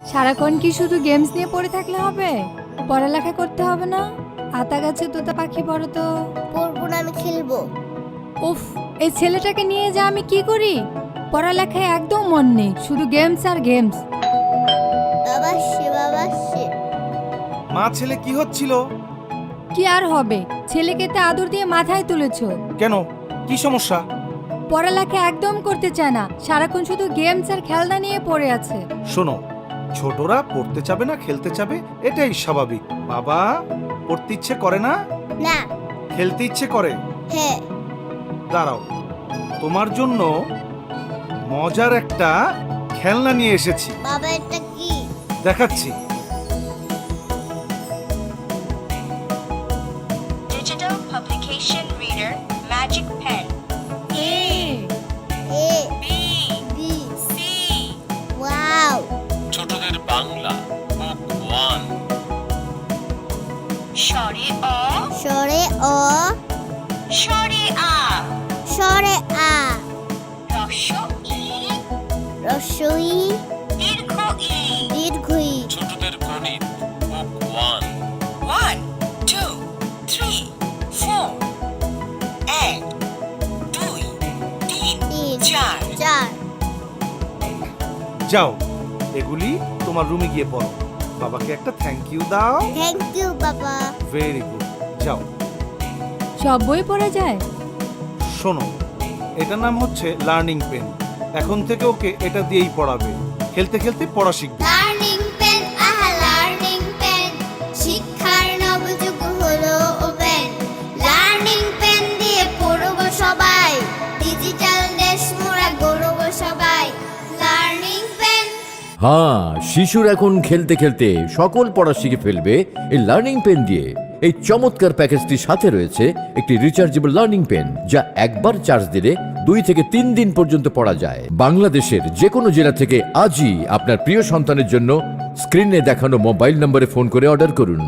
সারাক্ষণ কি শুধু গেমস নিয়ে পড়ে থাকলে হবে? পড়ালেখা করতে হবে না? আতা গাছে তোতা পাখি বড় তো। পড়বো না, আমি খেলবো। উফ, এই ছেলেটাকে নিয়ে যা আমি কি করি? পড়ালেখায় একদম মন নেই, শুধু গেমস আর গেমস। বাবা সে মা ছেলে কি হচ্ছিল? কি আর হবে, ছেলেকে তো আদর দিয়ে মাথায় তুলেছো। কেন, কি সমস্যা? পড়ালেখা একদম করতে চায় না, সারাক্ষণ শুধু গেমস আর খেলনা নিয়ে পড়ে আছে। শোনো, ছোটরা পড়তে চাবে না, খেলতে চাবে, এটাই স্বাভাবিক। বাবা পড়তে ইচ্ছে করে না, না। খেলতে ইচ্ছে করে। হ্যাঁ। দাঁড়াও, তোমার জন্য মজার একটা খেলনা নিয়ে এসেছি, বাবা এটা কি? দেখাচ্ছি। Digital Publication Reader Magic Pen. A, A B, B C. Wow. ছোটদের বাংলা বুক 1। Shore O, সরে অ Shore A. সরে আ Rosho E, রসই Dirgho E. দীর্ঘই ছোটদের গণিত বুক 1। 1, 2, 3, 4. 1, 2, 3, তিন 4. চার যাও, এগুলি তোমার রুমে গিয়ে পড়ো। বাবাকে একটা থ্যাংক ইউ দাও। থ্যাংক ইউ বাবা। ভেরি গুড, যাও। সব বই পড়া যায়? শোনো, এটার নাম হচ্ছে লার্নিং পেন। এখন থেকে ওকে এটা দিয়েই পড়াবে, খেলতে খেলতে পড়া শিখবে। লার্নিং পেন, আহা লার্নিং পেন, শিক্ষার নবযুগ হলো ওপেন। লার্নিং পেন দিয়ে পড়বো সবাই, ডিজিটাল দেশ মোরা গড়বো সবাই। Learning pen. হ্যাঁ, শিশুর এখন খেলতে খেলতে সকল পড়া শিখে ফেলবে এই লার্নিং পেন দিয়ে। এই চমৎকার প্যাকেজটির সাথে রয়েছে একটি রিচার্জেবল লার্নিং পেন, যা একবার চার্জ দিলে 2 থেকে 3 দিন পর্যন্ত পড়া যায়। বাংলাদেশের যে কোনো জেলা থেকে আজই আপনার প্রিয় সন্তানের জন্য স্ক্রিনে দেখানো মোবাইল নম্বরে ফোন করে অর্ডার করুন।